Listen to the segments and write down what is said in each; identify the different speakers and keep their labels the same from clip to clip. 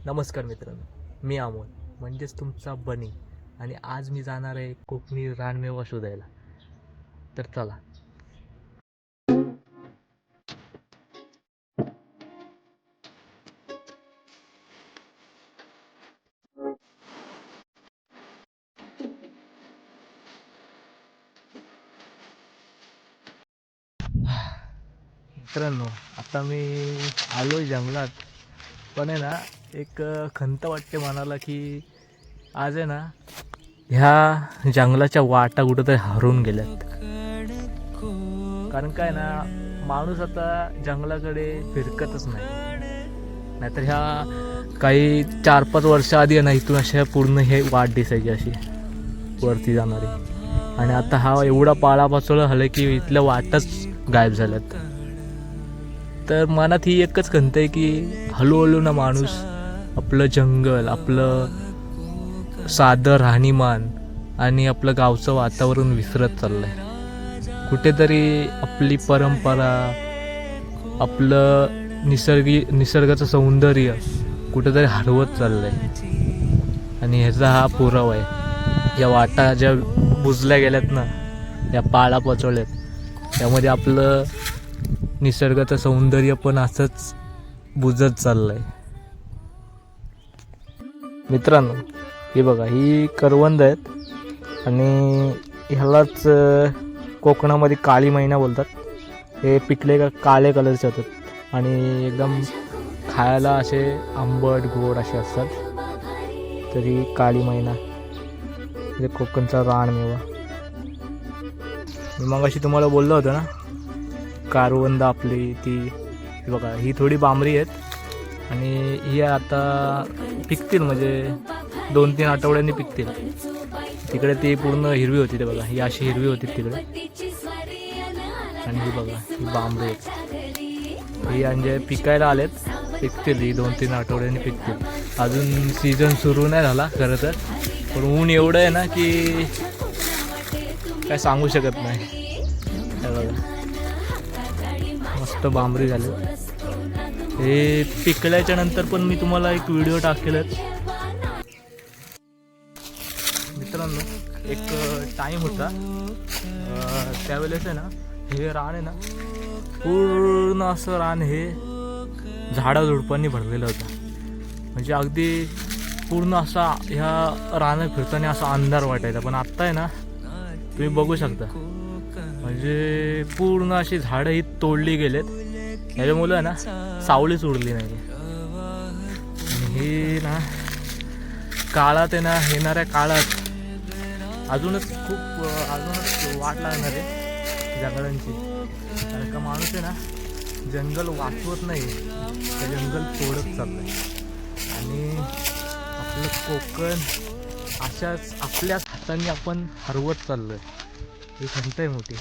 Speaker 1: नमस्कार मित्रांनो, मी अमोल म्हणजेच तुमचा बनी आणि आज मी जाणार आहे कोकणी रानमेवा शोधायला. तर चला. मित्रांनो, आता मी आलो आहे जंगलात. पण आहे ना, एक खंत वाटते मनाला की आज आहे ना ह्या जंगलाच्या वाटा कुठंतरी हरवून गेल्यात. कारण काय ना, माणूस आता जंगलाकडे फिरकतच नाही. नाहीतर ह्या काही 4-5 वर्ष आधी आहे ना, इथून अशा पूर्ण हे वाट दिसायची अशी वरती जाणारी. आणि आता हा एवढा पाळापाचोळा झालं की इथल्या वाटच गायब झाल्यात. तर मनात ही एकच खंत आहे की हळूहळू ना माणूस आपलं जंगल, आपलं साधं राहणीमान आणि आपलं गावचं वातावरण विसरत चाललं आहे. कुठेतरी आपली परंपरा, आपलं निसर्गाचं सौंदर्य कुठेतरी हरवत चाललं आहे. आणि ह्याचा हा पुरावा आहे. या वाटा ज्या बुजल्या गेल्यात ना, या पाळा पचवल्यात, त्यामध्ये आपलं निसर्गाचं सौंदर्य पण असंच बुजत चाललं आहे. मित्रांनो, हे बघा, ही करवंद आहेत आणि ह्यालाच कोकणामध्ये काळी मैना बोलतात. हे पिकले का काळे कलरचे होतात आणि एकदम खायला असे आंबट गोड असे असतात. तरी काळी मैना म्हणजे कोकणचा रानमेवा. मी मग अशी तुम्हाला बोललो होतं ना, करवंद आपली ती बघा, ही थोडी बांबरी आहेत आणि ही आता पिकतील, म्हणजे 2-3 आठवड्यांनी पिकतील. तिकडे ती पूर्ण हिरवी होती, ते बघा, ही अशी हिरवी होती तिकडे. आणि ही बघा, ही बांबरी आहेत. ही म्हणजे पिकायला आलेत, पिकतील ही 2-3 आठवड्यांनी पिकतील. अजून सीझन सुरू नाही झाला खरं तर, पण ऊन एवढं आहे ना की काय सांगू शकत नाही. हे बघा, मस्त बांबरी झाली. हे पिकल्याच्या नंतर पण मी तुम्हाला एक व्हिडिओ टाकेलच. मित्रांनो, एक टाईम होता, त्यावेळेस आहे ना, हे रान आहे ना, पूर्ण असं रान हे झाडाझुडपांनी भरलेलं होतं. म्हणजे अगदी पूर्ण असा ह्या रानात फिरताना असा अंधार वाटायचा. पण आत्ता आहे ना, तुम्ही बघू शकता, म्हणजे पूर्ण अशी झाडं ही तोडली गेलेत. ह्याच्यामुळे ना सावळीच उडली नाही. आणि ही ना काळात आहे ना, येणाऱ्या काळात अजूनच वाट लागणार आहे जंगलांची. कारण का माणूस आहे ना, जंगल वाचवत नाही, ते जंगल तोडत चाललं आहे. आणि आपलं कोकण अशाच आपल्याच हाताने आपण हरवत चाललो आहे. ही खंत आहे मोठी.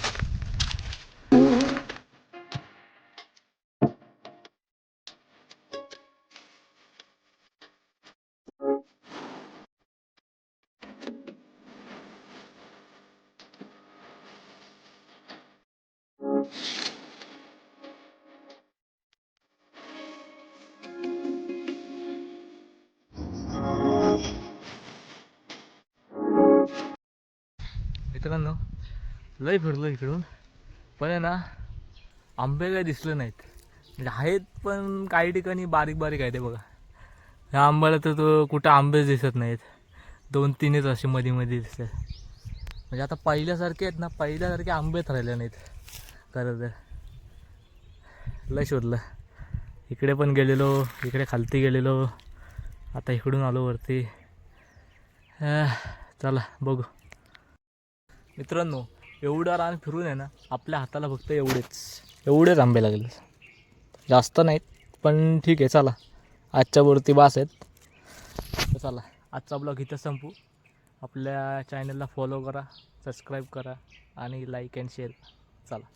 Speaker 1: मित्रांनो, लय फिरलो इकडून, पण आहे ना, आंबे काही दिसले नाहीत. म्हणजे आहेत पण काही ठिकाणी बारीक बारीक आहे. ते बघा, ह्या आंब्याला तर तो कुठं आंबेच दिसत नाहीत. 2-3च असे मध्ये मध्ये दिसतात. म्हणजे आता पहिल्यासारखे आहेत ना, पहिल्यासारखे आंबेच राहिले नाहीत खरं तर. लय शोधलं, इकडे पण गेलेलो, इकडे खालती गेलेलो, आता इकडून आलो वरती. चला बघू. मित्रांनो, एवढं रान फिरून आहे ना, आपल्या हाताला फक्त एवढेच आंबे लागले. जास्त नाहीत, पण ठीक आहे. चला, आजच्या वरती बास आहेत. तर चला, आजचा ब्लॉग इथं संपू. आपल्या चॅनलला फॉलो करा, सबस्क्राईब करा आणि लाईक अँड शेअर. चला.